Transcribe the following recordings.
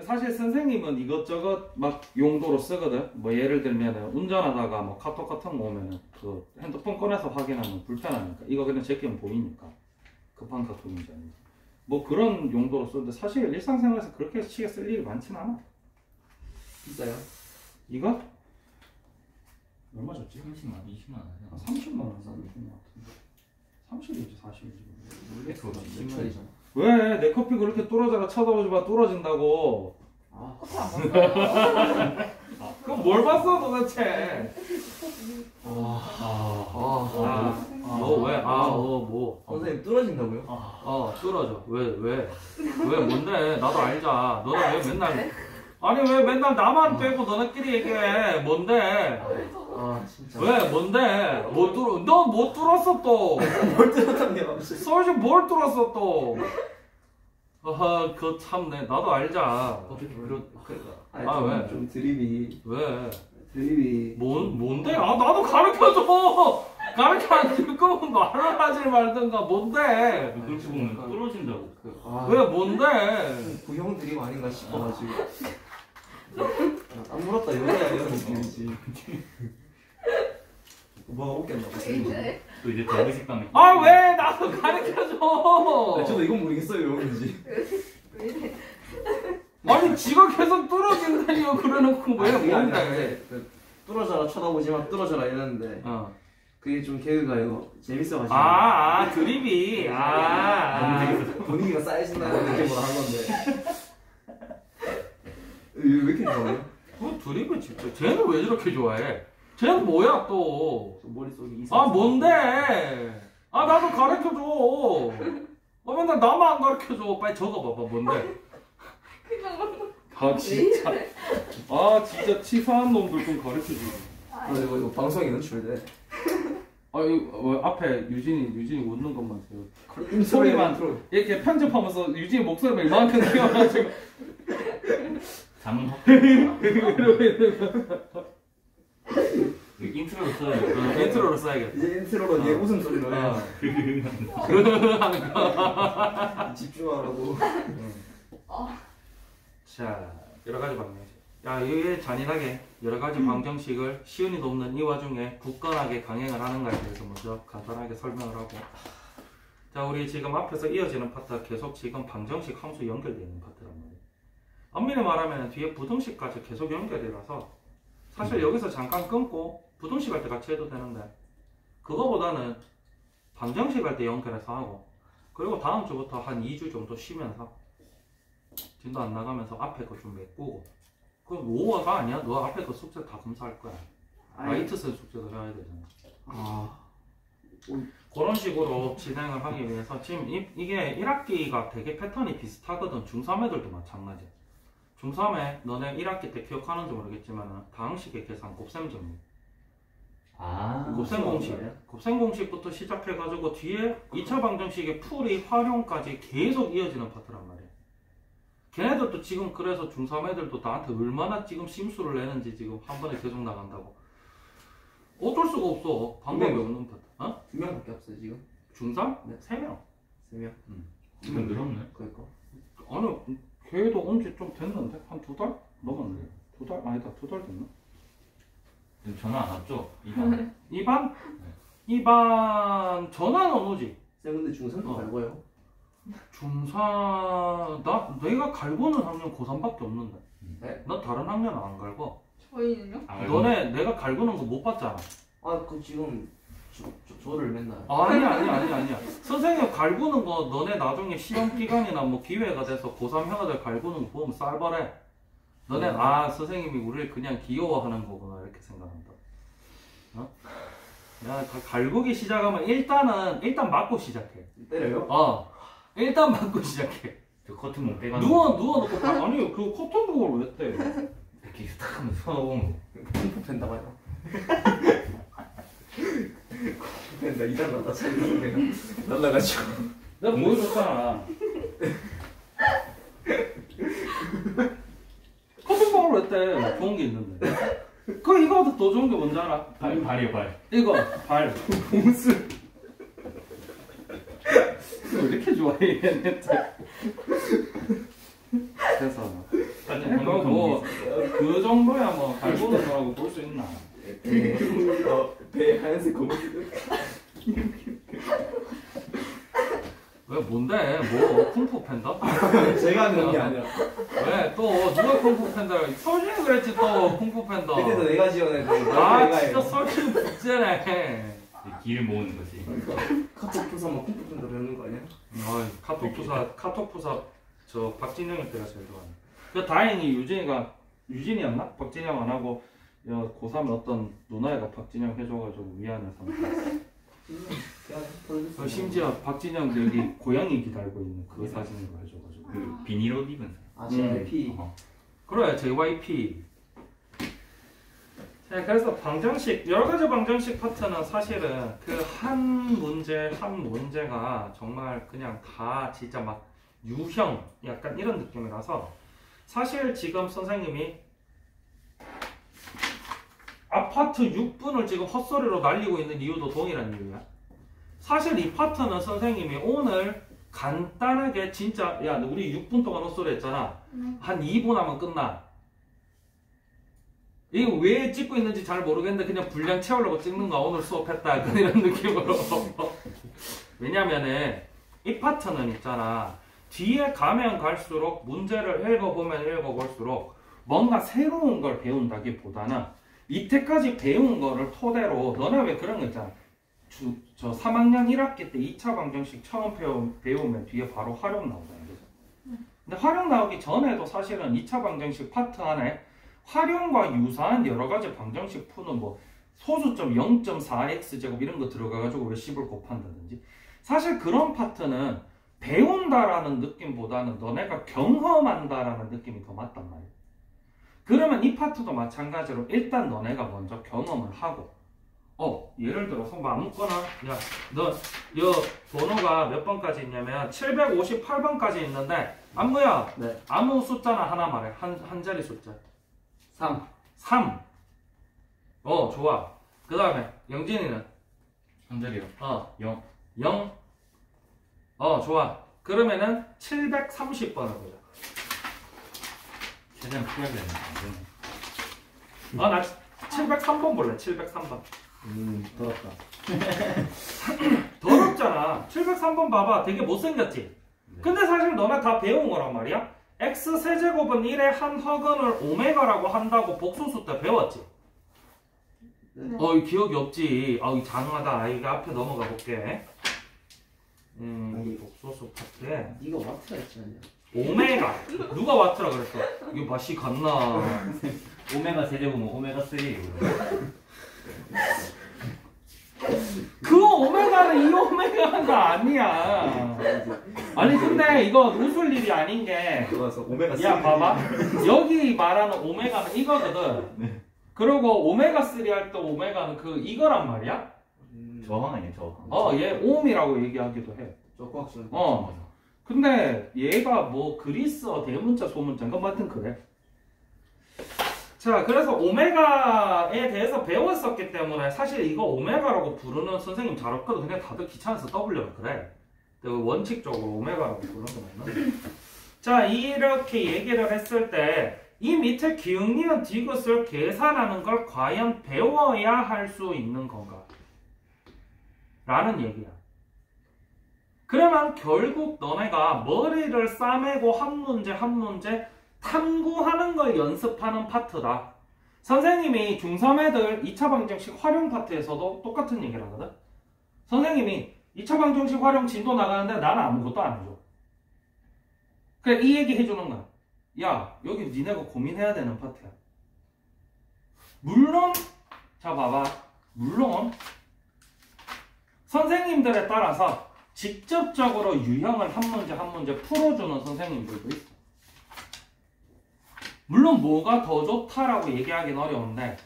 사실 선생님은 이것저것 막 용도로 쓰거든. 뭐 예를 들면 운전하다가 뭐 카톡 같은 거 오면은 그 핸드폰 꺼내서 확인하면 불편하니까 이거 그냥 제끼면 보이니까 급한 카톡인지 아닌지 뭐 그런 용도로 쓰는데 사실 일상생활에서 그렇게 시계 쓸 일이 많진 않아. 비싸요? 이거? 얼마 줬지? 30만 원, 20만 원. 30만 원 싸주신 것 같은데 30이지 40이지 원래 그거 10만이잖아. 왜? 내 커피 그렇게 뚫어져라 쳐다보지 마. 뚫어진다고. 커피 안 봤어요. 그럼 뭘 봤어 도대체? 너 왜? 뭐? 선생님 뚫어진다고요? 뚫어져. 왜? 뭔데? 나도 알자. 너는 왜 맨날 아니 왜 맨날 나만 빼고 너네끼리 얘기해? 뭔데? 진짜. 왜? 뭔데? 너 못 뚫었어 또. 뭘 뚫었다며? 서울시 뭘 뚫었어 또? 그거 참네. 나도 알자. 왜? 좀 드립이. 왜? 드립이. 뭔데? 나도 가르쳐줘! 가르쳐 안 줄 거면 말을 하지 말든가, 뭔데? 그렇게 보면 떨어진다고. 왜, 뭔데? 구형 드립 아닌가 싶어가지고. 안 물었다, 이거야, 이런 느낌이지. 뭐가 웃겼나 봐. 또 이제 대구식당. 왜? 나도 가르쳐줘! 저도 이건 모르겠어요, 이러는지. 아니, 지가 계속 뚫어진다니요, 그래놓고 왜, 뭔데? 뚫어져라, 쳐다보지 마, 뚫어져라 이랬는데. 그게 좀 개그가 이거 재밌어가지고. 드립이. 분위기가 쌓여진다는 느낌으로 한 건데. 왜 이렇게 좋아해요? 드립을 진짜. 쟤는 왜 저렇게 좋아해? 쟤는 뭐야, 또? 머릿속이 뭔데? 나도 가르쳐줘. 맨날 나만 안 가르쳐줘. 빨리 적어봐봐, 뭔데? 진짜. 진짜 치사한 놈들 좀 가르쳐주고. 이거 방송에 연출돼. 이거 앞에 유진이 웃는 것만 세요. 소리만 이렇게 편집하면서 유진이 목소리만 이만큼 띄워가지고. 잠은 인트로로 써야겠다. 인트로로 써야겠다. 이제 인트로로 얘 웃음소리 넣어요. 집중하라고. 자, 여러 가지 방정식. 이게 잔인하게 여러 가지 방정식을 시은이 돕는 이 와중에 굳건하게 강행을 하는가에 대해서 먼저 간단하게 설명을 하고. 자, 우리 지금 앞에서 이어지는 파트가 계속 지금 방정식 함수 연결되어 있는 파트란 말이에요. 엄밀히 말하면 뒤에 부등식까지 계속 연결이라서 사실 여기서 잠깐 끊고 부등식 할 때 같이 해도 되는데 그거보다는 방정식 할 때 연결해서 하고 그리고 다음 주부터 한 2주 정도 쉬면서 진도 안 나가면서 앞에 거 좀 메꾸고 그럼 5화가 아니야? 너 앞에 거 숙제 다 검사할 거야. 라이트슨 숙제도 해야 되잖아. 그런 식으로 진행을 하기 위해서 지금 이게 1학기가 되게 패턴이 비슷하거든. 중3 애들도 마찬가지야. 중3에 너네 1학기 때 기억하는지 모르겠지만 다항식의 계산 곱셈 정리 곱셈 공식 곱셈 공식부터 시작해가지고 뒤에 2차 방정식의 풀이 활용까지 계속 이어지는 파트란 말이야. 걔네들도 지금 그래서 중3 애들도 나한테 얼마나 지금 심수를 내는지 지금 한 번에 계속 나간다고. 어쩔 수가 없어. 방법이 없는 파트. 두 명밖에 없어요 지금? 중3? 네, 3명. 3명? 지금 늘었네. 그러니까. 아니 걔도 온지 좀 됐는데? 한 2달? 넘었네. 2달? 아니다 2달 됐나? 전화 안 왔죠? 2반? 2반? 2반 전화는 오지. 쌤 근데 중3도 갈고요? 내가 갈고는 학년 고3밖에 없는데. 네? 나 다른 학년은 안 갈고. 저희는요? 너네 내가 갈고는 거 못 봤잖아. 그 지금 저를 맨날. 아니야. 선생님 갈구는 거 너네 나중에 시험 기간이나 뭐 기회가 돼서 고3 형아들 갈구는 거 보면 쌀벌해. 너네 선생님이 우리를 그냥 귀여워하는 거구나 이렇게 생각한다. 야, 갈구기 시작하면 일단 맞고 시작해. 때려요? 일단 맞고 시작해. 그 커튼목 떼가 누워놓고 아니 그 커튼복을 왜 떼? 이렇게 탁 하면 서봉 쿵쿵 된다 말이야. 된다 이단 났다 차이 내가 날라가지고. 내가 보여줬잖아. 커튼복을 왜 떼? 좋은 게 있는데. 이거보다 더 좋은 게 뭔지 알아? 발이요 발. 이거 발. 봉술. 왜 이렇게 좋아해 얘네? 그래서 그 정도야 뭐 달고는 거라고 볼 수 있나? 배 하얀색 검은색. 왜 뭔데? 뭐 쿵푸 팬더? 제가 그런 게 아니라. 왜 또 누가 쿵푸 팬더? 설준이 그랬지 또 쿵푸 팬더. 그때도 내가 지원해. 아 진짜 설준 북제네. 길 모으는 거지. 카톡 부서 막 컴퓨터 배우는 거 아니야? 카톡 부사 저 박진영일 때가 제일 좋아해. 그 다행히 유진이었나? 박진영 안 하고 고3에 어떤 누나애가 박진영 해줘가지고 미안해서. 심지어 박진영도 여기 고양이 기다리고 있는 그 사진을 해줘가지고. 그 비닐옷 입은 사람. JYP. 그래 JYP. 자, 그래서 방정식 여러 가지 방정식 파트는 사실은 그 한 문제가 정말 그냥 다 진짜 막 유형 약간 이런 느낌이라서 사실 지금 선생님이 아파트 6분을 지금 헛소리로 날리고 있는 이유도 동일한 이유야. 사실 이 파트는 선생님이 오늘 간단하게 진짜 야 우리 6분 동안 헛소리 했잖아. 한 2분 하면 끝나. 이거 왜 찍고 있는지 잘 모르겠는데 그냥 분량 채우려고 찍는 거야. 오늘 수업했다 이런 느낌으로. 왜냐면은 이 파트는 있잖아. 뒤에 가면 갈수록 문제를 읽어보면 읽어볼수록 뭔가 새로운 걸 배운다기보다는 이때까지 배운 거를 토대로 너네 왜 그런 거 있잖아. 저 3학년 1학기 때 2차 방정식 처음 배우면 뒤에 바로 활용 나오잖아. 그죠? 근데 활용 나오기 전에도 사실은 2차 방정식 파트 안에 활용과 유사한 여러 가지 방정식 푸는 뭐 소수점 0.4x제곱 이런 거 들어가가지고 왜 10을 곱한다든지 사실 그런 파트는 배운다라는 느낌보다는 너네가 경험한다라는 느낌이 더 맞단 말이야. 그러면 이 파트도 마찬가지로 일단 너네가 먼저 경험을 하고 예를 들어서 뭐 아무거나 야 너 요 번호가 몇 번까지 있냐면 758번까지 있는데 안무야 네. 아무 숫자나 하나 말해. 한 자리 숫자 3 좋아. 그 다음에 영진이는 한 자리요. 0 좋아. 그러면은 730번을 보자. 최대한 피하게 되는 안 되네. 나 703번 볼래. 703번. 더럽다. 더럽잖아. 703번 봐봐. 되게 못생겼지? 네. 근데 사실 너네 다 배운 거란 말이야. x 세제곱은 1의 한 허근을 오메가라고 한다고 복소수 때 배웠지? 네. 기억이 없지. 장하다. 아이가 앞에 넘어가 볼게. 복소수 파트에 네가 와트라 했잖아. 오메가. 누가 와트라 그랬어? 이거 맛이 같나? 오메가 세제곱은 오메가 3. 그 오메가는 이 오메가가 아니야. 아니 근데 이건 웃을 일이 아닌 게 들어가서 오메가 3. 야 봐봐 여기 말하는 오메가는 이거거든. 네. 그리고 오메가 3 할 때 오메가는 이거란 말이야. 저항 아니에요 저항. 얘 옴이라고 얘기하기도 해. 적과학술. 근데 얘가 뭐 그리스어 대문자 소문자인가 뭐 하여튼 그래. 자 그래서 오메가에 대해서 배웠었기 때문에 사실 이거 오메가라고 부르는 선생님 잘 없거든. 그냥 다들 귀찮아서 W라 그래. 원칙적으로 오메가라고 부르는 거는. 자 이렇게 얘기를 했을 때 이 밑에 기역, 니은, 디귿을 계산하는 걸 과연 배워야 할 수 있는 건가? 라는 얘기야. 그러면 결국 너네가 머리를 싸매고 한 문제 한 문제 탐구하는 걸 연습하는 파트다. 선생님이 중3 애들 2차 방정식 활용 파트에서도 똑같은 얘기를 하거든. 선생님이 2차 방정식 활용 진도 나가는데 나는 아무것도 안 해줘. 그래 이 얘기 해주는 거야. 야 여기 니네가 고민해야 되는 파트야. 물론 자 봐봐. 물론 선생님들에 따라서 직접적으로 유형을 한 문제 한 문제 풀어주는 선생님들도 있어. 물론 뭐가 더 좋다라고 얘기하기는 어려운데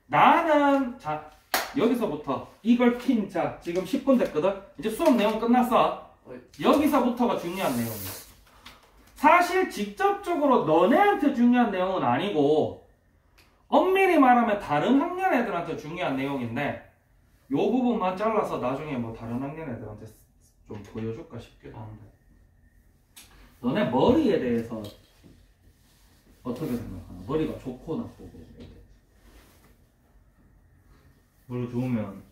나는 자 여기서부터 이걸 자 지금 10분 됐거든. 이제 수업 내용 끝났어. 여기서부터가 중요한 내용이야. 사실 직접적으로 너네한테 중요한 내용은 아니고 엄밀히 말하면 다른 학년 애들한테 중요한 내용인데 요 부분만 잘라서 나중에 뭐 다른 학년 애들한테 좀 보여줄까 싶기도 한데 너네 머리에 대해서 어떻게 생각하나? 머리가 좋고 나쁘고. 머리 좋으면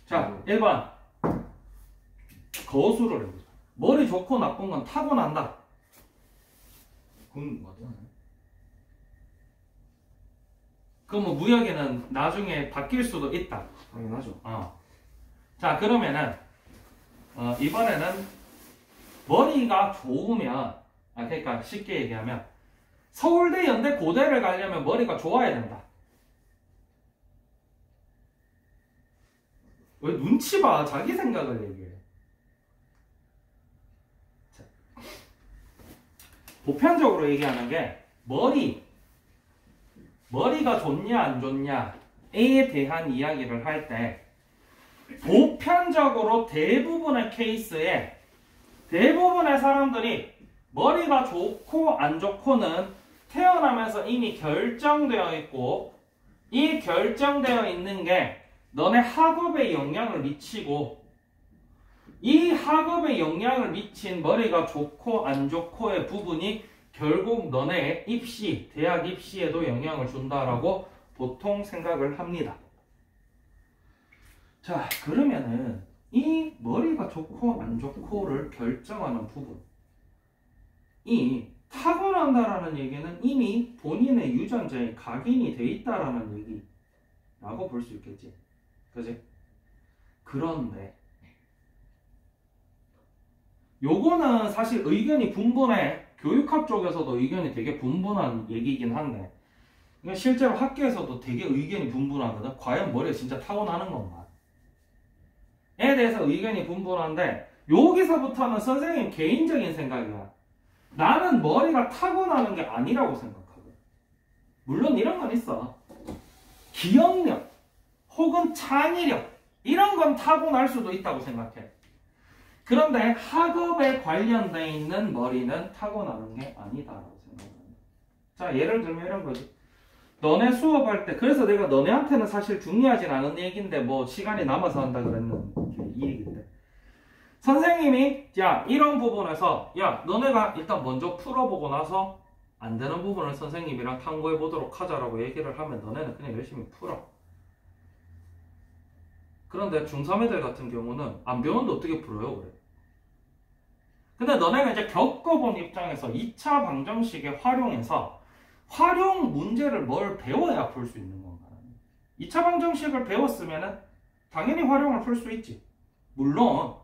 자, 1번. 거수를 해보자. 머리 좋고 나쁜 건 타고난다. 그건 맞잖아요. 그럼 뭐 무역에는 나중에 바뀔 수도 있다. 당연하죠. 자, 그러면은 이번에는 머리가 좋으면, 그러니까 쉽게 얘기하면 서울대, 연대, 고대를 가려면 머리가 좋아야 된다. 왜 눈치 봐? 자기 생각을 얘기해. 자, 보편적으로 얘기하는 게 머리가 좋냐 안 좋냐에 대한 이야기를 할 때 보편적으로 대부분의 케이스에 대부분의 사람들이 머리가 좋고 안 좋고는 태어나면서 이미 결정되어 있고, 이 결정되어 있는 게 너네 학업에 영향을 미치고, 이 학업에 영향을 미친 머리가 좋고 안 좋고의 부분이 결국 너네의 입시, 대학 입시에도 영향을 준다라고 보통 생각을 합니다. 자, 그러면은 이 머리가 좋고 안 좋고를 결정하는 부분이 타고난다라는 얘기는 이미 본인의 유전자에 각인이 돼 있다라는 얘기라고 볼 수 있겠지. 그지? 그런데 요거는 사실 의견이 분분해. 교육학 쪽에서도 의견이 되게 분분한 얘기이긴 한데, 실제로 학교에서도 되게 의견이 분분하거든. 과연 머리가 진짜 타고나는 건가? 에 대해서 의견이 분분한데, 여기서부터는 선생님 개인적인 생각이야. 나는 머리가 타고나는 게 아니라고 생각하거든. 물론 이런 건 있어. 기억력 혹은 창의력 이런 건 타고날 수도 있다고 생각해. 그런데 학업에 관련되어 있는 머리는 타고나는 게 아니다라고 생각합니다. 자, 예를 들면 이런 거지. 너네 수업할 때, 그래서 내가 너네한테는 사실 중요하진 않은 얘기인데 뭐 시간이 남아서 한다 그랬는데 이 얘기인데, 선생님이 야 이런 부분에서 야 너네가 일단 먼저 풀어보고 나서 안 되는 부분을 선생님이랑 탐구해 보도록 하자라고 얘기를 하면 너네는 그냥 열심히 풀어. 그런데 중3 애들 같은 경우는 안 배웠는데 어떻게 풀어요? 그래. 근데 너네가 이제 겪어본 입장에서 2차 방정식에 활용해서 활용 문제를 뭘 배워야 풀 수 있는 건가? 2차 방정식을 배웠으면 당연히 활용을 풀 수 있지. 물론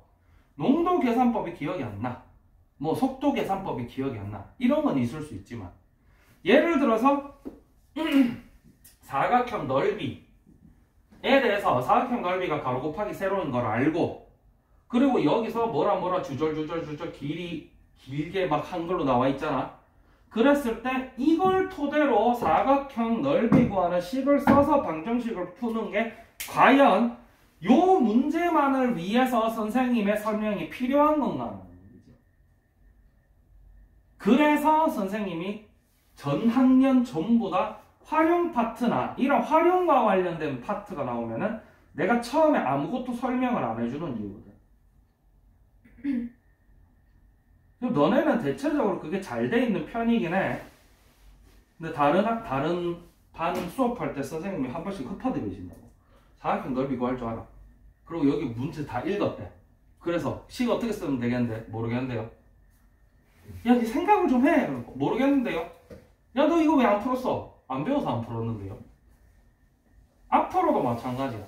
농도 계산법이 기억이 안 나. 뭐 속도 계산법이 기억이 안 나. 이런 건 있을 수 있지만, 예를 들어서 사각형 넓이에 대해서 사각형 넓이가 가로 곱하기 세로인 걸 알고, 그리고 여기서 뭐라 주절 길게 막 한글로 나와 있잖아. 그랬을 때 이걸 토대로 사각형 넓이 구하는 식을 써서 방정식을 푸는 게 과연 요 문제만을 위해서 선생님의 설명이 필요한 건가 하는 얘기죠. 그래서 선생님이 전 학년 전부 다 활용 파트나 이런 활용과 관련된 파트가 나오면은 내가 처음에 아무것도 설명을 안 해주는 이유거든. 너네는 대체적으로 그게 잘 돼 있는 편이긴 해. 근데 다른 반 수업할 때 선생님이 한 번씩 흩어드리신다고. 사각형 넓이 구할 줄 알아. 그리고 여기 문제 다 읽었대. 그래서 식 어떻게 쓰면 되겠는데? 모르겠는데요. 야, 네 생각을 좀 해. 모르겠는데요. 야, 너 이거 왜 안 풀었어? 안 배워서 안 풀었는데요. 앞으로도 마찬가지야.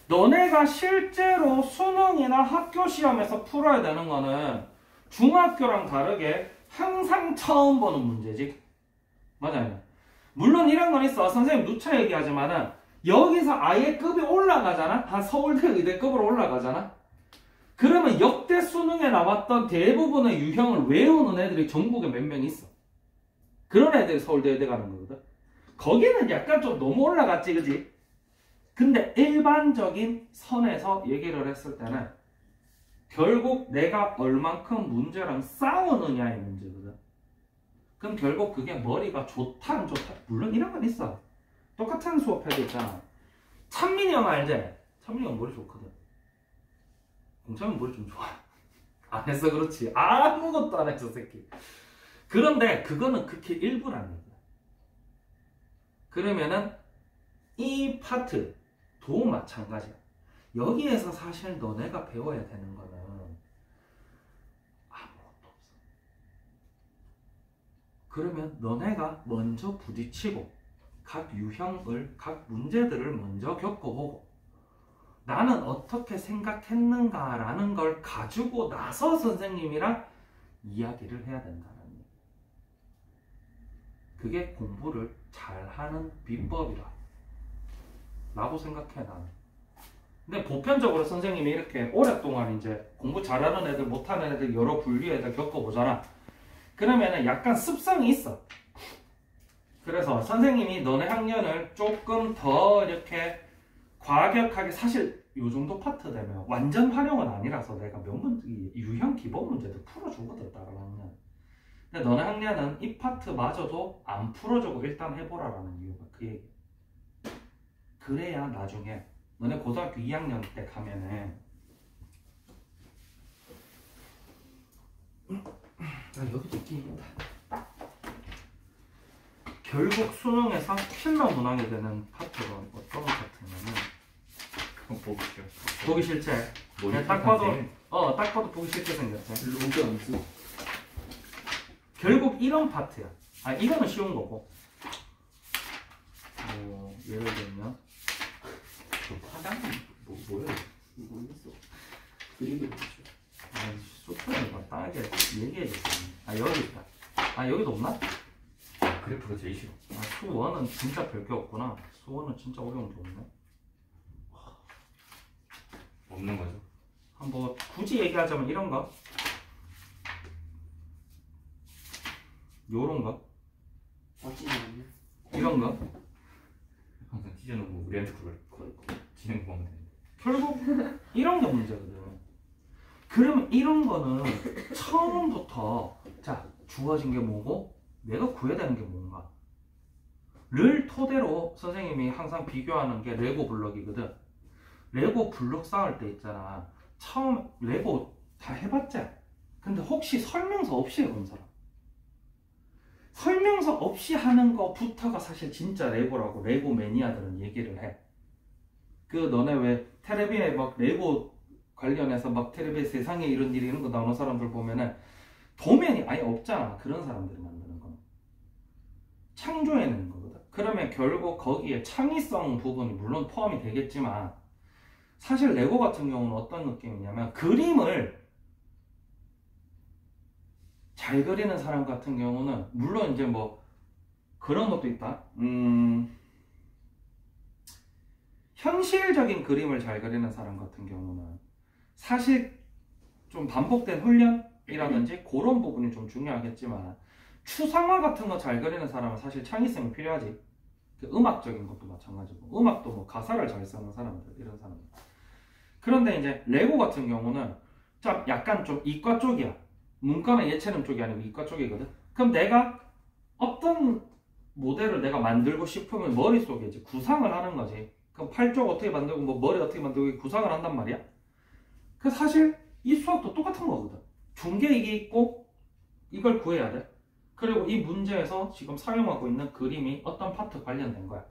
너네가 실제로 수능이나 학교 시험에서 풀어야 되는 거는 중학교랑 다르게 항상 처음 보는 문제지. 맞아요. 물론 이런 건 있어. 선생님 누차 얘기하지만은 여기서 아예 급이 올라가잖아. 한 서울대 의대급으로 올라가잖아. 그러면 역대 수능에 나왔던 대부분의 유형을 외우는 애들이 전국에 몇 명 있어. 그런 애들이 서울대 의대 가는 거거든. 거기는 약간 좀 너무 올라갔지, 그지? 근데 일반적인 선에서 얘기를 했을 때는 결국 내가 얼만큼 문제랑 싸우느냐의 문제거든. 그럼 결국 그게 머리가 좋다 안 좋다. 물론 이런 건 있어. 똑같은 수업해도 있잖아. 찬민이 형 알지? 찬민이 형 머리 좋거든. 공찬이 머리 좀 좋아. 안 했어 그렇지. 아무것도 안 했어 새끼. 그런데 그거는 극히 일부라는 얘기야. 그러면은 이 파트도 마찬가지야. 여기에서 사실 너네가 배워야 되는 거는 아무것도 없어. 그러면 너네가 먼저 부딪히고 각 유형을, 각 문제들을 먼저 겪어보고 나는 어떻게 생각했는가라는 걸 가지고 나서 선생님이랑 이야기를 해야 된다는 얘기. 그게 공부를 잘하는 비법이라 라고 생각해 나는. 근데 보편적으로 선생님이 이렇게 오랫동안 이제 공부 잘하는 애들, 못하는 애들 여러 분류의 애들 겪어보잖아. 그러면은 약간 습성이 있어. 그래서 선생님이 너네 학년을 조금 더 이렇게 과격하게, 사실 요 정도 파트 되면 완전 활용은 아니라서 내가 유형 기본 문제도 풀어주거든 다른 학년. 근데 너네 학년은 이 파트마저도 안 풀어주고 일단 해보라라는 이유가 그 얘기. 그래야 나중에 너네 고등학교 2학년 때 가면은 여기도 있긴 있다. 결국 수능에서 킬러 문항이 되는 파트가 어떤 파트냐면 보기 싫어. 보기 싫지? 그냥 딱 봐도 보기 싫게 생겼지? 문제 안 쓰. 결국 이런 파트야. 이거는 쉬운 거고. 예를 들면 화장이 뭐야? 모르겠어. 그림이 뭐죠? 소프트웨어가 간단하게 얘기해줬어. 여기 있다. 여기도 없나? 그래프가 제일 싫어. 수원은 진짜 별게 없구나. 수원은 진짜 어려운 게 없네. 없는 거죠? 한번 굳이 얘기하자면 이런 거, 요런 거, 맞지는 않네. 이런 거. 항상 찢어놓고 우리한테 그걸 진행 보면 되는데. 결국 이런 게 문제거든. 그러면 이런 거는 처음부터 자 주어진 게 뭐고 내가 구해야 되는 게 뭔가 를 토대로 선생님이 항상 비교하는 게 레고 블럭이거든. 레고 블럭 쌓을 때 있잖아. 처음 레고 다 해봤지? 근데 혹시 설명서 없이 해본 사람? 설명서 없이 하는 거부터가 사실 진짜 레고라고 레고 매니아들은 얘기를 해. 너네 왜 텔레비에 막 레고 관련해서 막 텔레비에 세상에 이런 일이 이런 거 나오는 사람들 보면은 도면이 아예 없잖아. 그런 사람들이 만드는 건 창조해내는 거거든. 그러면 결국 거기에 창의성 부분이 물론 포함이 되겠지만 사실 레고 같은 경우는 어떤 느낌이냐면 그림을 잘 그리는 사람 같은 경우는 물론 이제 뭐 그런 것도 있다. 현실적인 그림을 잘 그리는 사람 같은 경우는 사실 좀 반복된 훈련이라든지 그런 부분이 좀 중요하겠지만 추상화 같은 거 잘 그리는 사람은 사실 창의성이 필요하지. 음악적인 것도 마찬가지고 음악도 뭐 가사를 잘 쓰는 사람들 이런 사람들. 그런데 이제 레고 같은 경우는 좀 약간 좀 이과 쪽이야. 문과나 예체능 쪽이 아니고 이과 쪽이거든. 그럼 내가 어떤 모델을 내가 만들고 싶으면 머릿속에 이제 구상을 하는 거지. 그럼 팔 쪽 어떻게 만들고 뭐 머리 어떻게 만들고 구상을 한단 말이야. 그 사실 이 수학도 똑같은 거거든. 중계이기 있고 이걸 구해야 돼. 그리고 이 문제에서 지금 사용하고 있는 그림이 어떤 파트 관련된 거야.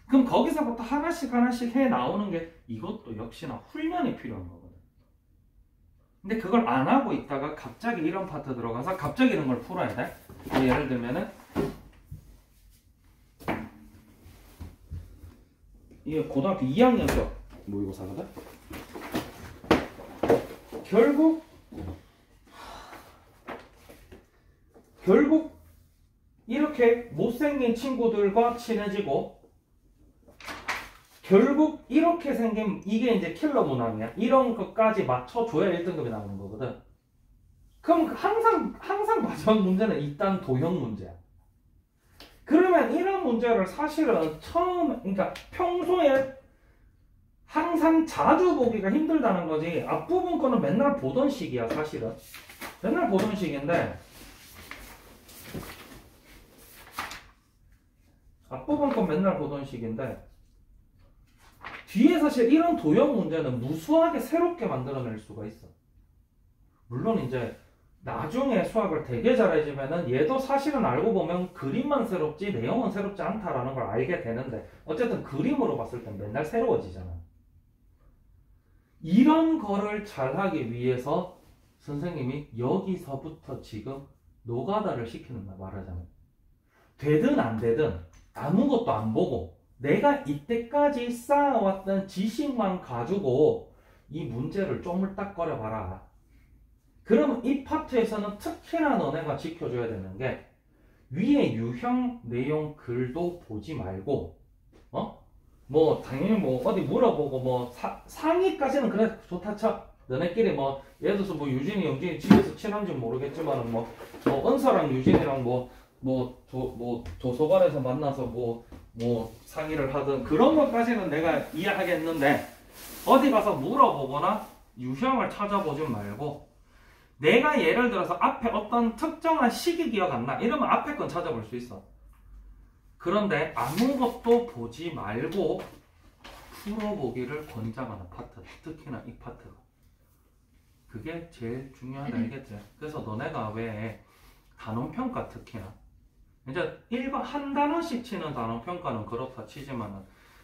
그럼 거기서부터 하나씩 해 나오는 게 이것도 역시나 훈련이 필요한 거거든. 근데 그걸 안 하고 있다가 갑자기 이런 파트 들어가서 갑자기 이런 걸 풀어야 돼. 예를 들면은 이게 고등학교 2학년 때 모의고사거든. 결국 이렇게 못생긴 친구들과 친해지고 결국 이렇게 생긴 이게 이제 킬러 문항이야. 이런 것까지 맞춰줘야 1등급이 나오는 거거든. 그럼 항상 마지막 문제는 일단 도형 문제야. 그러면 이런 문제를 사실은 그러니까 평소에 항상 자주 보기가 힘들다는 거지. 앞부분 거는 맨날 보던 식이야 사실은. 맨날 보던 식인데 앞부분 건 맨날 보던 식인데 뒤에 사실 이런 도형 문제는 무수하게 새롭게 만들어낼 수가 있어. 물론 이제 나중에 수학을 되게 잘해지면은 얘도 사실은 알고 보면 그림만 새롭지 내용은 새롭지 않다라는 걸 알게 되는데 어쨌든 그림으로 봤을 땐 맨날 새로워지잖아. 이런 거를 잘하기 위해서 선생님이 여기서부터 지금 노가다를 시키는 말하잖아요. 되든 안 되든 아무것도 안 보고 내가 이때까지 쌓아왔던 지식만 가지고 이 문제를 쪼물딱거려봐라. 그러면 이 파트에서는 특히나 너네가 지켜줘야 되는 게 위에 유형 내용 글도 보지 말고 뭐 당연히 뭐 어디 물어보고 뭐 상위까지는 그래 좋다 쳐. 너네끼리 뭐 예를 들어서 뭐 유진이 영진이 집에서 친한지 모르겠지만은 뭐 은서랑 유진이랑 뭐 도서관에서 만나서 뭐 상의를 하든 그런 것까지는 내가 이해하겠는데 어디 가서 물어보거나 유형을 찾아보진 말고 내가 예를 들어서 앞에 어떤 특정한 시기 기억 안 나 이러면 앞에 건 찾아볼 수 있어. 그런데 아무것도 보지 말고 풀어보기를 권장하는 파트, 특히나 이 파트가 그게 제일 중요하다 알겠지? 그래서 너네가 왜 단원평가 특히나 이제 일반 한 단원씩 치는 단원평가는 그렇다 치지만은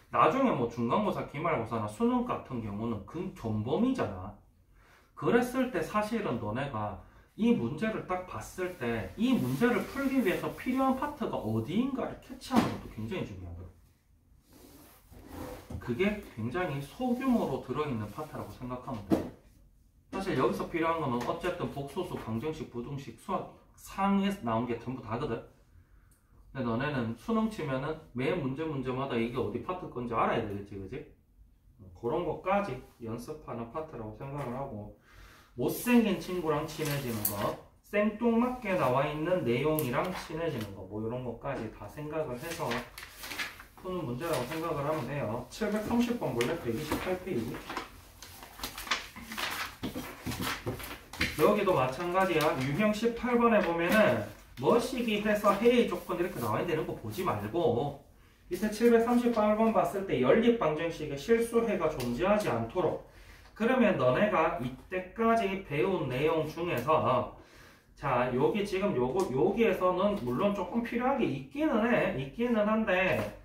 나중에 뭐 중간고사, 기말고사나 수능 같은 경우는 그 전범위잖아. 그랬을 때 사실은 너네가 이 문제를 딱 봤을 때 이 문제를 풀기 위해서 필요한 파트가 어디인가를 캐치하는 것도 굉장히 중요하거든. 그게 굉장히 소규모로 들어있는 파트라고 생각하면 돼. 사실 여기서 필요한 거는 어쨌든 복소수, 방정식, 부등식, 수학 상에서 나온 게 전부 다거든. 근데 너네는 수능 치면은 매 문제마다 이게 어디 파트 건지 알아야 되겠지, 그지? 그런 것까지 연습하는 파트라고 생각을 하고 못생긴 친구랑 친해지는 거, 생뚱맞게 나와 있는 내용이랑 친해지는 거, 뭐 이런 것까지 다 생각을 해서 푸는 문제라고 생각을 하면 돼요. 730번 볼래? 128페이지. 여기도 마찬가지야. 유형 18번에 보면은 뭐시기 해서 해의 조건 이렇게 나와야 되는 거 보지 말고 밑에 738번 봤을 때 연립방정식의 실수해가 존재하지 않도록 그러면 너네가 이때까지 배운 내용 중에서 자 여기 지금 여기에서는 물론 조금 필요한 게 있기는 한데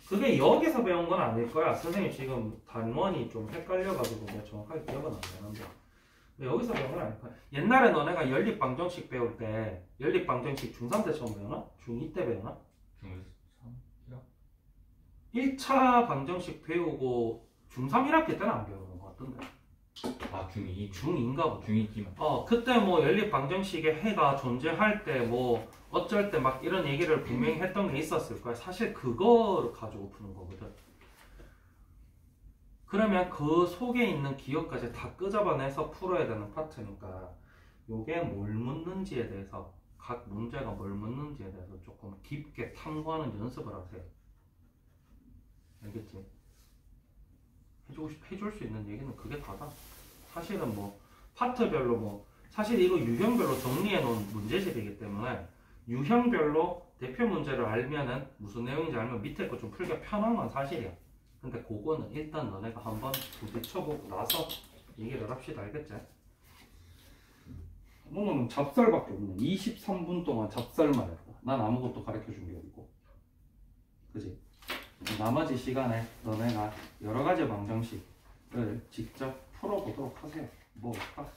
그게 여기서 배운 건 아닐 거야. 선생님 지금 단원이 좀 헷갈려가지고 뭐 정확하게 기억은 안 나는데 여기서 배운 건 아닐 거야. 옛날에 너네가 연립방정식 배울 때 연립방정식 중3 때 처음 배우나? 중2 때 배우나? 중3? 1차 방정식 배우고 중3 1학기 때는 안 배우는 것 같던데. 아 중2? 중2인가 보다. 중2끼만. 그때 뭐 연립방정식의 해가 존재할 때 뭐 어쩔 때 막 이런 얘기를 분명히 했던 게 있었을 거야. 사실 그거를 가지고 푸는 거거든. 그러면 그 속에 있는 기억까지 다 끄잡아내서 풀어야 되는 파트니까 요게 뭘 묻는지에 대해서 각 문제가 뭘 묻는지에 대해서 조금 깊게 탐구하는 연습을 하세요. 알겠지? 해줄 수 있는 얘기는 그게 다다. 사실은 뭐 파트별로 뭐 사실 이거 유형별로 정리해 놓은 문제집이기 때문에 유형별로 대표 문제를 알면은 무슨 내용인지 알면 밑에 거 좀 풀기가 편한 건 사실이야. 근데 그거는 일단 너네가 한번 부딪혀보고 나서 얘기를 합시다. 알겠지? 오늘은 잡설밖에 없네. 23분 동안 잡설만 했다. 난 아무것도 가르쳐준 게 없고. 그지? 나머지 시간에 너네가 여러가지 방정식을 직접 풀어보도록 하세요. 뭐 할까?